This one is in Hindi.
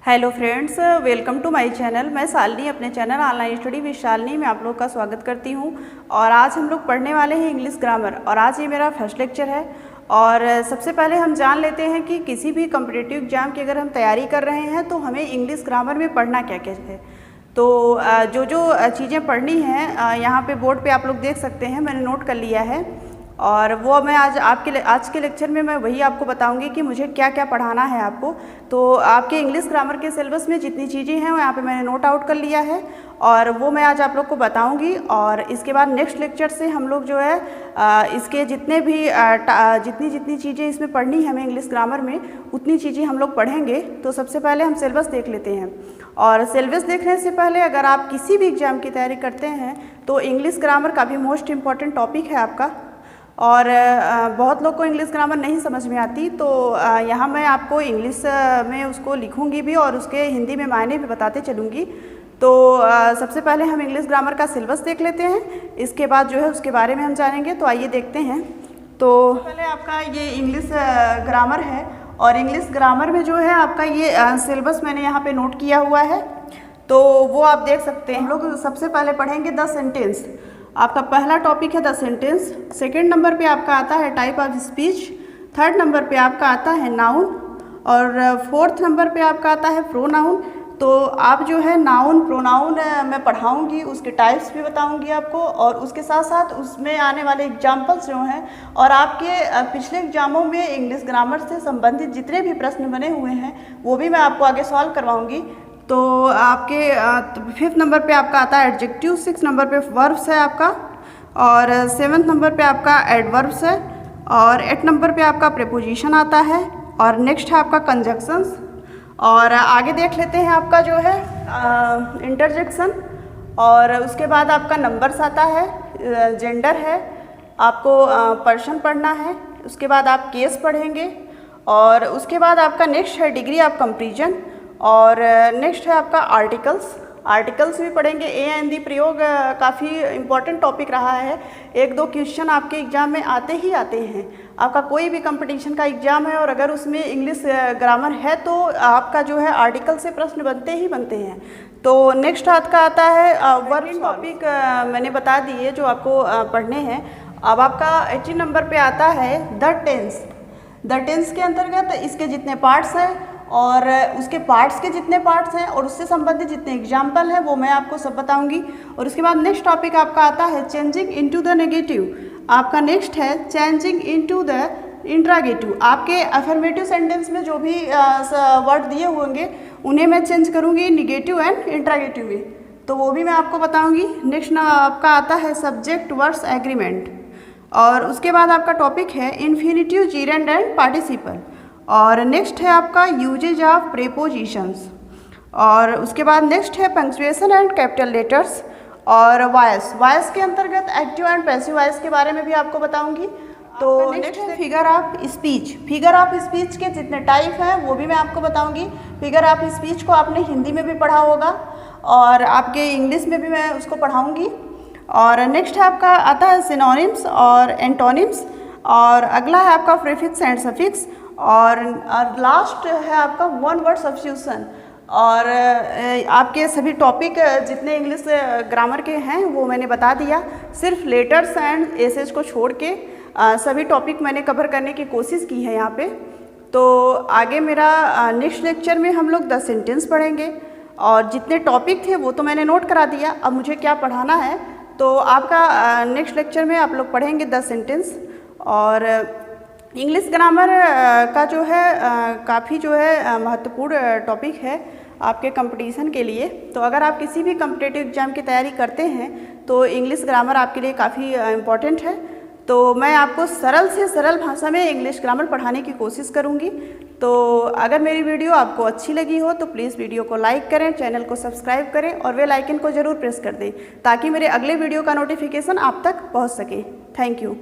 Hello friends, welcome to my channel. मैं शालिनी अपने channel online study with Shalini में आप लोग का स्वागत करती हूं। और आज हम लोग पढ़ने वाले हैं इंग्लिश ग्रामर और आज ये मेरा फर्स्ट लेक्चर है। और सबसे पहले हम जान लेते हैं कि किसी भी कॉम्पिटिटिव एग्जाम की अगर हम तैयारी कर रहे हैं तो हमें इंग्लिश ग्रामर में पढ़ना क्या क्या है। तो जो चीज़ें पढ़नी हैं यहाँ पे बोर्ड पे आप लोग देख सकते हैं, मैंने नोट कर लिया है। और वो मैं आज के लेक्चर में मैं वही आपको बताऊंगी कि मुझे क्या क्या पढ़ाना है आपको। तो आपके इंग्लिश ग्रामर के सिलेबस में जितनी चीज़ें हैं वो यहाँ पे मैंने नोट आउट कर लिया है और वो मैं आज आप लोग को बताऊंगी। और इसके बाद नेक्स्ट लेक्चर से हम लोग जो है इसके जितने भी जितनी चीज़ें इसमें पढ़नी है हमें इंग्लिश ग्रामर में उतनी चीज़ें हम लोग पढ़ेंगे। तो सबसे पहले हम सिलेबस देख लेते हैं। और सिलेबस देखने से पहले अगर आप किसी भी एग्ज़ाम की तैयारी करते हैं तो इंग्लिश ग्रामर काफ़ी मोस्ट इम्पॉर्टेंट टॉपिक है आपका। और बहुत लोग को इंग्लिश ग्रामर नहीं समझ में आती, तो यहाँ मैं आपको इंग्लिश में उसको लिखूंगी भी और उसके हिंदी में मायने भी बताते चलूँगी। तो सबसे पहले हम इंग्लिश ग्रामर का सिलेबस देख लेते हैं, इसके बाद जो है उसके बारे में हम जानेंगे। तो आइए देखते हैं। तो पहले आपका ये इंग्लिश ग्रामर है और इंग्लिश ग्रामर में जो है आपका ये सिलेबस मैंने यहाँ पे नोट किया हुआ है, तो वो आप देख सकते हैं। हम लोग सबसे पहले पढ़ेंगे द सेंटेंस। आपका पहला टॉपिक है द सेंटेंस। सेकंड नंबर पे आपका आता है type of speech. Third number पे आपका आता है नाउन और फोर्थ नंबर पे आपका आता है प्रोनाउन। तो आप जो है नाउन प्रोनाउन मैं पढ़ाऊंगी, उसके टाइप्स भी बताऊंगी आपको और उसके साथ साथ उसमें आने वाले एग्जाम्पल्स जो हैं और आपके पिछले एग्जामों में इंग्लिश ग्रामर से संबंधित जितने भी प्रश्न बने हुए हैं वो भी मैं आपको आगे सॉल्व करवाऊँगी। तो आपके फिफ्थ नंबर पे आपका आता है एडजेक्टिव, सिक्स नंबर पे वर्ब्स है आपका और सेवन्थ नंबर पे आपका एडवर्ब्स है और एट नंबर पे आपका प्रीपोजिशन आता है और नेक्स्ट है आपका कंजक्शंस। और आगे देख लेते हैं आपका जो है इंटरजेक्शन और उसके बाद आपका नंबर्स आता है, जेंडर है, आपको पर्सन पढ़ना है, उसके बाद आप केस पढ़ेंगे और उसके बाद आपका नेक्स्ट है डिग्री ऑफ कंपैरिजन और नेक्स्ट है आपका आर्टिकल्स भी पढ़ेंगे। ए एंड दी प्रयोग काफ़ी इम्पॉर्टेंट टॉपिक रहा है। एक दो क्वेश्चन आपके एग्जाम में आते ही आते हैं। आपका कोई भी कंपटीशन का एग्जाम है और अगर उसमें इंग्लिश ग्रामर है तो आपका जो है आर्टिकल से प्रश्न बनते ही बनते हैं। तो नेक्स्ट आपका आता है वर्ब टॉपिक मैंने बता दिए जो आपको पढ़ने हैं। अब आपका 18 नंबर पे आता है द टेंस के अंतर्गत इसके जितने पार्ट्स हैं और उसके पार्ट्स के जितने पार्ट्स हैं और उससे संबंधित जितने एग्जाम्पल हैं वो मैं आपको सब बताऊंगी। और उसके बाद नेक्स्ट टॉपिक आपका आता है चेंजिंग इनटू द नेगेटिव। आपका नेक्स्ट है चेंजिंग इनटू द इंट्रागेटिव। आपके अफर्मेटिव सेंटेंस में जो भी वर्ड दिए होंगे उन्हें मैं चेंज करूँगी निगेटिव एंड इंट्रागेटिव में, तो वो भी मैं आपको बताऊँगी। नेक्स्ट आपका आता है सब्जेक्ट वर्ब्स एग्रीमेंट और उसके बाद आपका टॉपिक है इन्फिनिटिव, जीरेंड एंड पार्टिसिपल और नेक्स्ट है आपका यूजेज ऑफ प्रीपोजिशंस और उसके बाद नेक्स्ट है पंक्चुएशन एंड कैपिटल लेटर्स और वॉइस के अंतर्गत एक्टिव एंड पैसिव वॉइस के बारे में भी आपको बताऊंगी। तो नेक्स्ट है फिगर ऑफ स्पीच के जितने टाइप हैं वो भी मैं आपको बताऊंगी। फिगर ऑफ स्पीच को आपने हिंदी में भी पढ़ा होगा और आपके इंग्लिश में भी मैं उसको पढ़ाऊँगी। और नेक्स्ट है आपका आता है सिनोनिम्स और एंटोनिम्स और अगला है आपका प्रीफिक्स एंड सफिक्स और लास्ट है आपका वन वर्ड सब्स्टिट्यूशन। और आपके सभी टॉपिक जितने इंग्लिश ग्रामर के हैं वो मैंने बता दिया। सिर्फ लेटर्स एंड एसेज को छोड़ के सभी टॉपिक मैंने कवर करने की कोशिश की है यहाँ पे। तो आगे मेरा नेक्स्ट लेक्चर में हम लोग 10 सेंटेंस पढ़ेंगे और जितने टॉपिक थे वो तो मैंने नोट करा दिया। अब मुझे क्या पढ़ाना है तो आपका नेक्स्ट लेक्चर में आप लोग पढ़ेंगे 10 सेंटेंस। और इंग्लिश ग्रामर का जो है काफ़ी जो है महत्वपूर्ण टॉपिक है आपके कंपटीशन के लिए। तो अगर आप किसी भी कॉम्पिटिटिव एग्जाम की तैयारी करते हैं तो इंग्लिश ग्रामर आपके लिए काफ़ी इम्पॉर्टेंट है। तो मैं आपको सरल से सरल भाषा में इंग्लिश ग्रामर पढ़ाने की कोशिश करूँगी। तो अगर मेरी वीडियो आपको अच्छी लगी हो तो प्लीज़ वीडियो को लाइक करें, चैनल को सब्सक्राइब करें और बेल आइकन को ज़रूर प्रेस कर दें ताकि मेरे अगले वीडियो का नोटिफिकेशन आप तक पहुँच सके। Thank you.